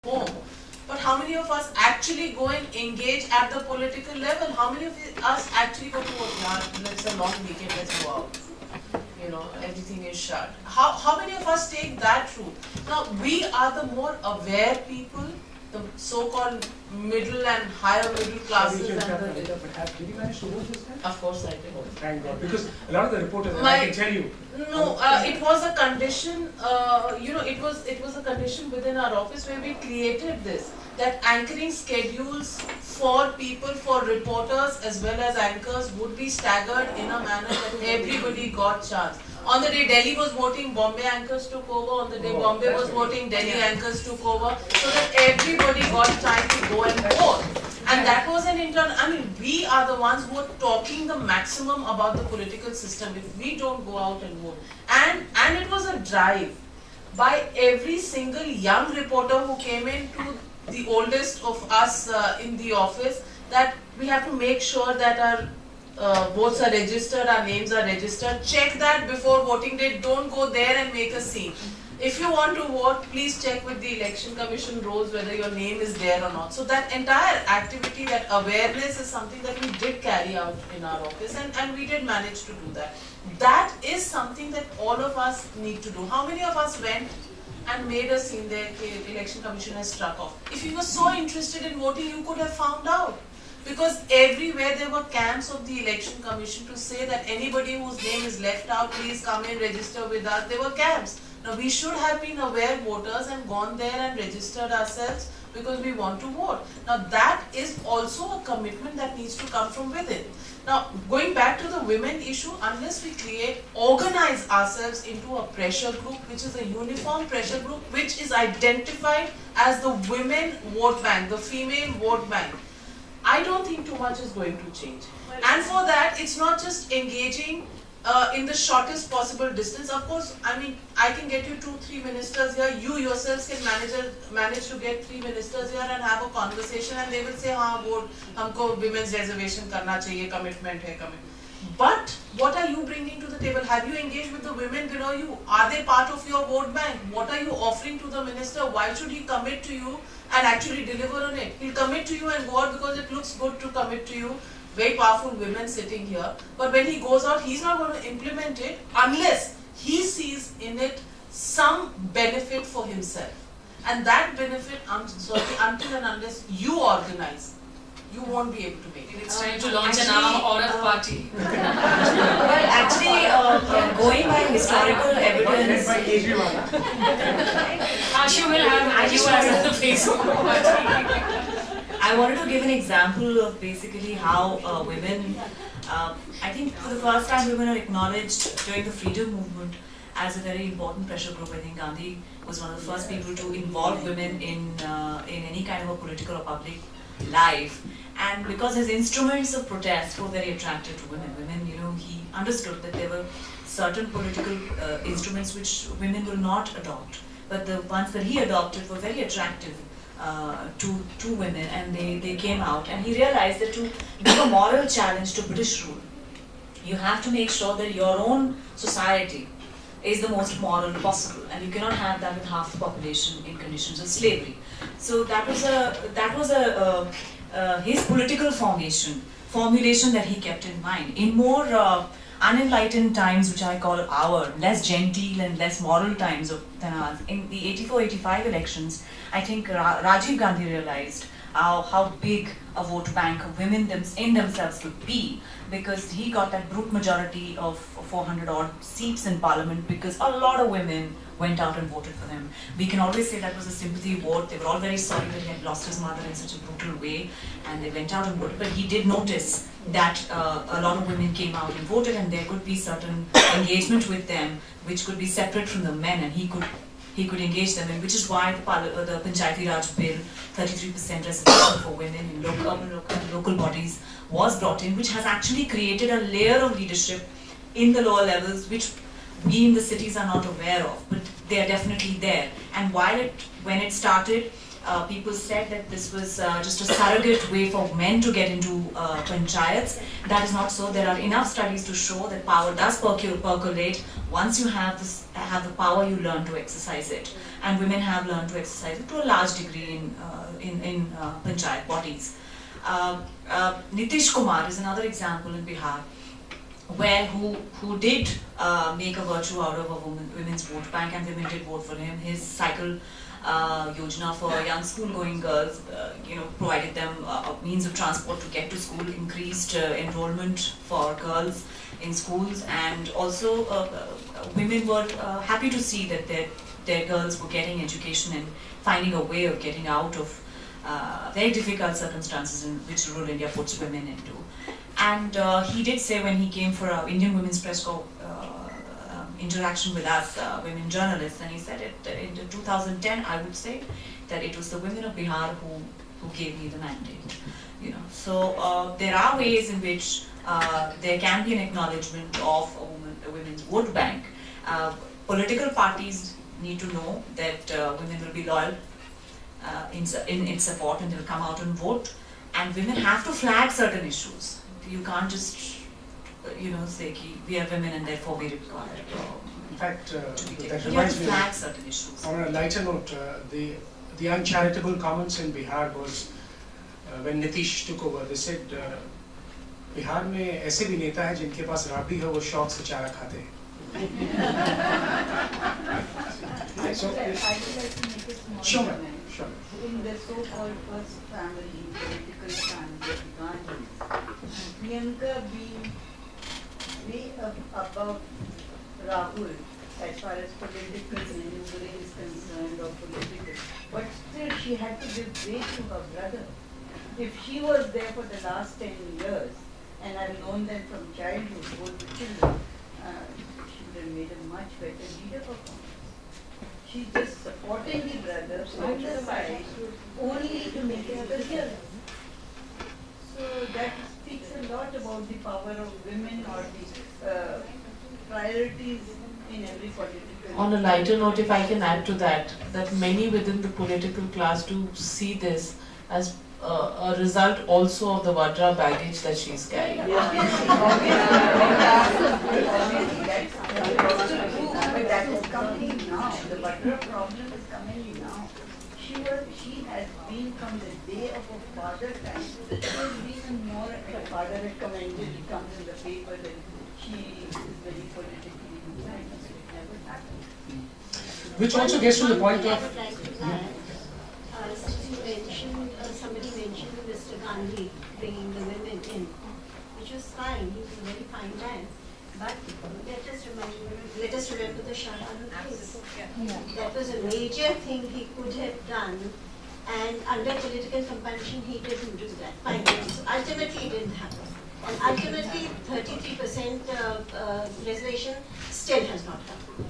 home. But how many of us actually go and engage at the political level? How many of us actually go to work? It's a long weekend, let's go out. You know, everything is shut. How many of us take that route? Now, we are the more aware people, the so-called middle and higher middle classes. Did you manage to vote this time? Of course I did. Oh, thank God. Because a lot of the reporters, and I can tell you. No, it was a condition, it was a condition within our office where we created this, that anchoring schedules for people, for reporters as well as anchors would be staggered in a manner that everybody got chance. On the day Delhi was voting, Bombay anchors took over. On the day Bombay was voting, Delhi anchors took over. So that everybody got time to go and vote. And that was an internal, we are the ones who are talking the maximum about the political system if we don't go out and vote. And it was a drive by every single young reporter who came in to the oldest of us in the office, that we have to make sure that our votes are registered, our names are registered. Check that before voting day. Don't go there and make a scene. If you want to vote, please check with the Election Commission rules whether your name is there or not. So that entire activity, that awareness is something that we did carry out in our office, and we did manage to do that. That is something that all of us need to do. How many of us went and made a scene there, the Election Commission has struck off? If you were so interested in voting, you could have found out. Because everywhere there were camps of the Election Commission to say that anybody whose name is left out, please come and register with us. There were camps. Now we should have been aware voters and gone there and registered ourselves because we want to vote. Now that is also a commitment that needs to come from within. Now going back to the women issue, unless we organize ourselves into a pressure group, which is a uniform pressure group, which is identified as the women vote bank, the female vote bank, I don't think too much is going to change. And for that, it's not just engaging in the shortest possible distance. Of course, I can get you 2-3 ministers here. You yourselves can manage to get 3 ministers here and have a conversation, and they will say, "हाँ, vote, हमको women's reservation करना चाहिए, commitment है, commitment." But what are you bringing to the table? Have you engaged with the women below you? Are they part of your vote bank? What are you offering to the minister? Why should he commit to you and actually deliver on it? He'll commit to you and go out because it looks good to commit to you. Very powerful women sitting here. But when he goes out, he's not going to implement it unless he sees in it some benefit for himself. And that benefit, until and unless you organize, you won't be able to make it. It's time to launch an Aam Aurat party. Well, actually, going by historical evidence, Ashu will have you as the face of the party. I wanted to give an example of basically how women, I think for the first time women are acknowledged during the freedom movement as a very important pressure group. I think Gandhi was one of the first people to involve women in any kind of a political or public life. And because his instruments of protest were very attractive to women. He understood that there were certain political instruments which women will not adopt. But the ones that he adopted were very attractive to women, and they came out, and he realized that to give a moral challenge to British rule, you have to make sure that your own society is the most moral possible, and you cannot have that with half the population in conditions of slavery. So that was his political formulation that he kept in mind. In more unenlightened times, which I call our less genteel and less moral times than ours, in the 84-85 elections, I think Rajiv Gandhi realized how big a vote bank women in themselves could be, because he got that brute majority of 400 odd seats in parliament because a lot of women went out and voted for him. We can always say that was a sympathy vote. They were all very sorry that he had lost his mother in such a brutal way, and they went out and voted. But he did notice that a lot of women came out and voted, and there could be certain engagement with them which could be separate from the men, and he could engage them, and which is why the Panchayati Raj Bill, 33% reservation for women in local bodies was brought in, which has actually created a layer of leadership in the lower levels, which we in the cities are not aware of, but they are definitely there. And when it started, people said that this was just a surrogate way for men to get into panchayats. That is not so. There are enough studies to show that power does percolate. Once you have the power, you learn to exercise it. and women have learned to exercise it to a large degree in panchayat bodies. Nitish Kumar is another example in Bihar, who did make a virtue out of a women's vote bank, and women did vote for him. His cycle yojana for young school-going girls, provided them a means of transport to get to school, increased enrollment for girls in schools, and also women were happy to see that their girls were getting education and finding a way of getting out of very difficult circumstances in which rural India puts women into. And he did say, when he came for our Indian Women's Press Corps interaction with us, women journalists, and he said in 2010, I would say, that it was the women of Bihar who gave me the mandate. So there are ways in which there can be an acknowledgement of a women's vote bank. Political parties need to know that women will be loyal in support, and they'll come out and vote. And women have to flag certain issues. You can't just, say we are women and therefore we require. In fact, that you have to reminds me. flag certain issues. On a lighter note, the uncharitable comments in Bihar was when Nitish took over. They said Bihar में ऐसे भी नेता हैं जिनके पास राबड़ी है वो शौक से चारा खाते हैं. So, I would like to make a small Sure, ma'am. comment. Sure. In the so-called first family, political family, Gandhi, Priyanka being way above Rahul as far as political maneuvering is concerned, or political, but still she had to give way to her brother. If she was there for the last 10 years, and I've known them from childhood, both the children, she would have made a much better leader performance. She's just supporting the brother on the side only to make it career. So that speaks a lot about the power of women, or the priorities in every political. On a lighter note, if I can add to that many within the political class do see this as a result also of the Vajra baggage that she's carrying. But that is coming now. The Vajra problem is coming now. She has been from the day of her father time. She has been more. Her father had commented. It comes in the paper that she is very politically inclined. So it never happened. Which also gets to the point I of. would like to add, since you mentioned, somebody mentioned Mr. Gandhi bringing the women in, which was fine. He was a very fine man. But let us remember the Shahjahan case. That was a major thing he could have done, and under political compulsion he didn't do that. Finally, so ultimately it didn't happen. And ultimately 33% reservation still has not happened.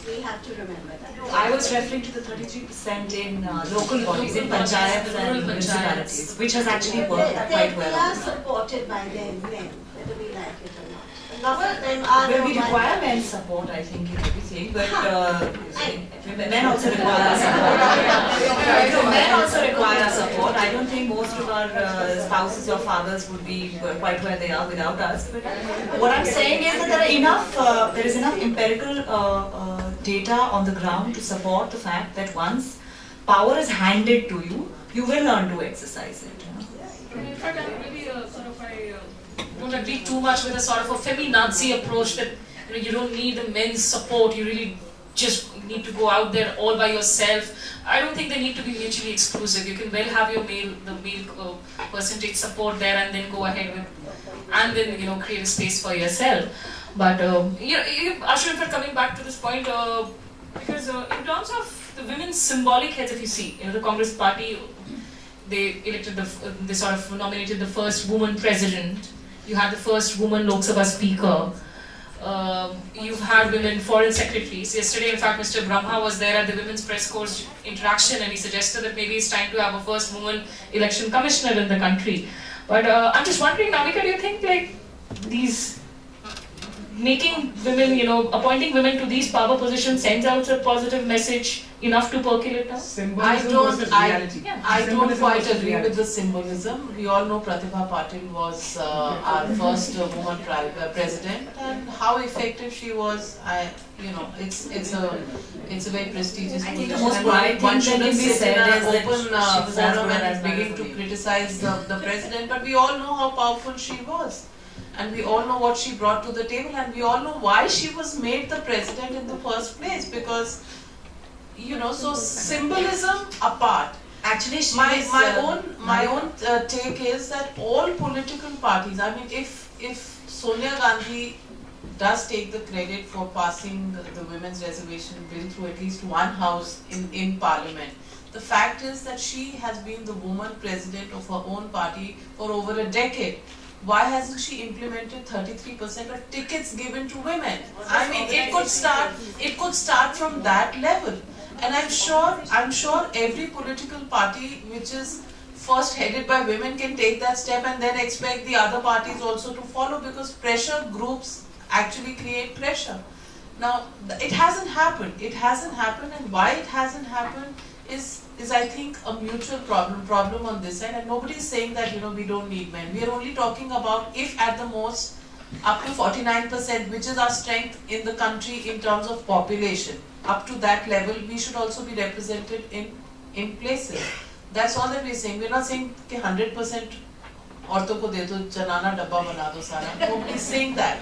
We have to remember that. I was referring to the 33% in local bodies, in panchayats and municipalities, which has actually worked quite well. They are supported by their men, whether we like it or not. A lot of them are. Well, we require men's support, I think, in everything, but men also require our support. Men also require our support. I don't think most of our spouses or fathers would be quite where they are without us. But what I'm saying is that there is enough empirical data on the ground to support the fact that once power is handed to you, you will learn to exercise it. In fact, I don't agree too much with a sort of a feminazi approach that you don't need the men's support, you really just need to go out there all by yourself. I don't think they need to be mutually exclusive. You can well have your male percentage support there and then go ahead with, and then create a space for yourself. But Ashwin, in fact, coming back to this point, because in terms of the women's symbolic heads, if you see, the Congress party, they elected they sort of nominated the first woman president. You had the first woman Lok Sabha speaker. You've had women foreign secretaries. Yesterday, in fact, Mr. Brahma was there at the Women's Press Corps interaction, and he suggested that maybe it's time to have a first woman election commissioner in the country. But I'm just wondering, Navika, do you think these making women, appointing women to these power positions sends out a positive message enough to percolate now? Symbolism versus reality. I don't Symbolism quite versus agree reality. with the symbolism. We all know Pratibha Patil was our first woman president, and how effective she was, you know, it's a very prestigious I think the position. most And polite one thing that shouldn't can be sit said in an is that open she was as forum good as and my begin to husband. criticize the president. But we all know how powerful she was. And we all know what she brought to the table, and we all know why she was made the president in the first place. Because, you know, so symbolism apart, Actually, she my is, my own take is that all political parties, I mean, if Sonia Gandhi does take the credit for passing the women's reservation bill through at least one house in parliament, the fact is that she has been the woman president of her own party for over a decade. Why hasn't she implemented 33% of tickets given to women? I mean, it could start from that level. And I'm sure every political party which is first headed by women can take that step and then expect the other parties also to follow, because pressure groups actually create pressure. Now, it hasn't happened. It hasn't happened, and why it hasn't happened is I think a mutual problem on this side, and nobody is saying that, you know, we don't need men. We are only talking about if at the most up to 49%, which is our strength in the country in terms of population, up to that level, we should also be represented in places. That's all that we're saying. We're not saying कि 100% औरतों को दे दो, जनाना डब्बा बना दो सारा. Nobody's saying that.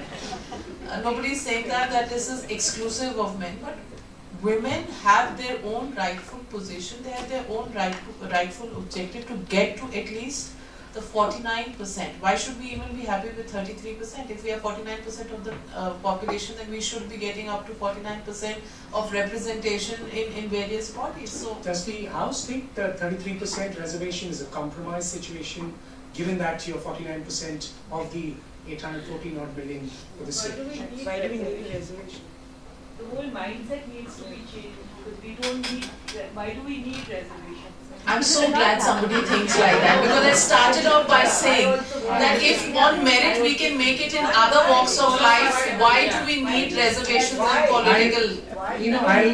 Nobody's saying that this is exclusive of men. But women have their own rightful position. They have their own rightful objective to get to at least the 49%. Why should we even be happy with 33%? If we have 49% of the population, then we should be getting up to 49% of representation in various bodies. So, does the House think that 33% reservation is a compromise situation, given that you're 49% of the 814 odd million for the state? Why do we need a reservation? The whole mindset needs to be changed, because we don't need, why do we need reservations? I'm so glad somebody thinks like that, because I started off by saying that if on merit we can make it in other walks of life, why do we need reservations in political? You know, I'll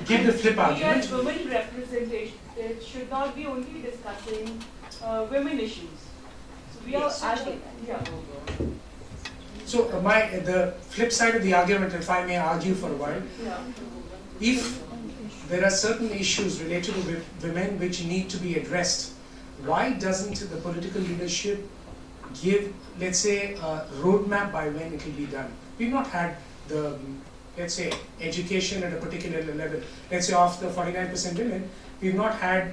give the flip We argument. as women representation should not be only discussing women issues. So we are asking, yeah. So the flip side of the argument, if I may argue for a while, if there are certain issues related to women which need to be addressed, why doesn't the political leadership give, let's say, a roadmap by when it will be done? We've not had the, let's say, education at a particular level. Let's say of the 49% women, we've not had,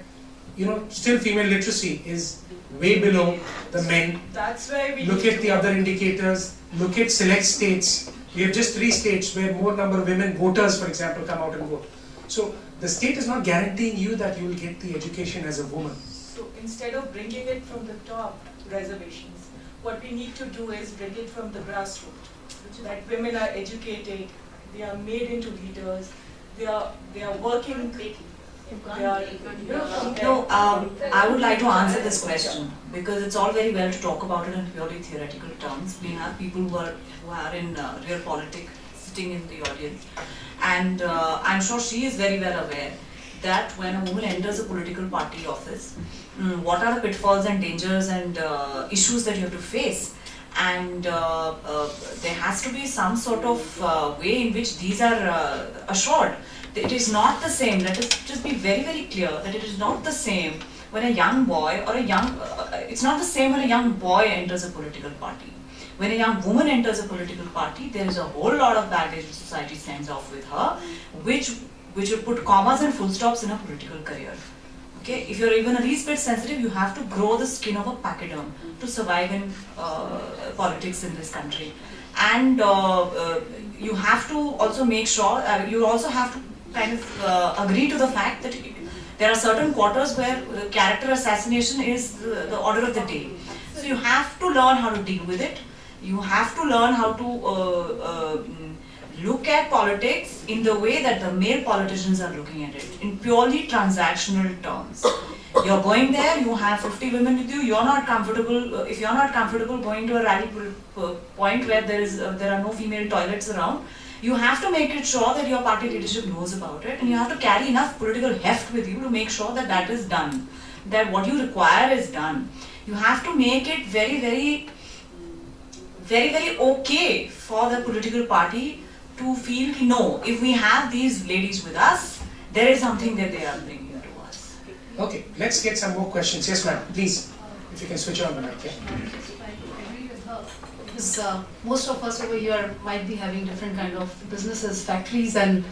you know, still female literacy is way below the men. That's why we Look at the other indicators, look at select states. We have just 3 states where more number of women voters, for example, come out and vote. So the state is not guaranteeing you that you will get the education as a woman. So instead of bringing it from the top, reservations, what we need to do is bring it from the grassroots. That women are educated, they are made into leaders, they are working. They are, No, I would like to answer this question, because it's all very well to talk about it in purely theoretical terms. We have people who are in real politics sitting in the audience, and I'm sure she is very well aware that when a woman enters a political party office, what are the pitfalls and dangers and issues that you have to face, and there has to be some sort of way in which these are assured. It is not the same. Let us just be very, very clear that it is not the same when a young boy or a young, it's not the same when a young boy enters a political party. When a young woman enters a political party, there is a whole lot of baggage which society sends off with her, which will put commas and full stops in a political career. Okay, if you're even a least bit sensitive, you have to grow the skin of a pachyderm to survive in politics in this country. And you have to also make sure, you also have to kind of agree to the fact that there are certain quarters where character assassination is the order of the day. So you have to learn how to deal with it. You have to learn how to look at politics in the way that the male politicians are looking at it, in purely transactional terms. You're going there, you have 50 women with you, you're not comfortable, if you're not comfortable going to a rally point where there are no female toilets around, you have to make it sure that your party leadership knows about it, and you have to carry enough political heft with you to make sure that that is done, that what you require is done. You have to make it very, very okay for the political party to feel, no, if we have these ladies with us, there is something that they are bringing to us. Okay, let's get some more questions. Yes, ma'am, please, if you can switch on the mic. Yeah. Because most of us over here might be having different kind of businesses, factories and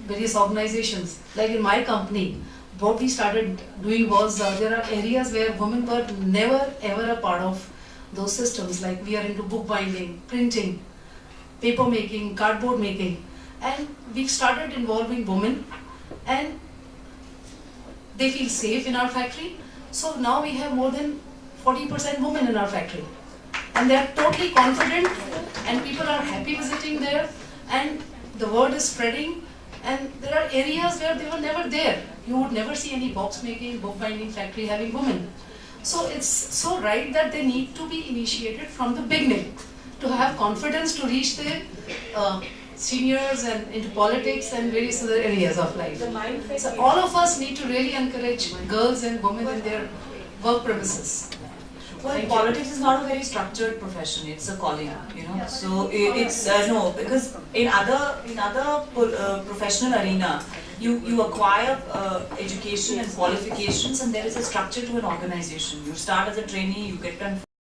various organizations. Like in my company, what we started doing was there are areas where women were never ever a part of those systems. Like we are into bookbinding, printing, paper making, cardboard making, and we started involving women, and they feel safe in our factory. So now we have more than 40% women in our factory, and they are totally confident, and people are happy visiting there, and the word is spreading. And there are areas where they were never there. You would never see any box making, bookbinding factory having women. So it's so right that they need to be initiated from the beginning to have confidence to reach the seniors and into politics and various other areas of life. So all of us need to really encourage girls and women in their work premises. Well, politics is not a very structured profession. It's a calling, you know. So it's no, because in other professional arena, you acquire education and qualifications, and there is a structure to an organization. You start as a trainee, you get done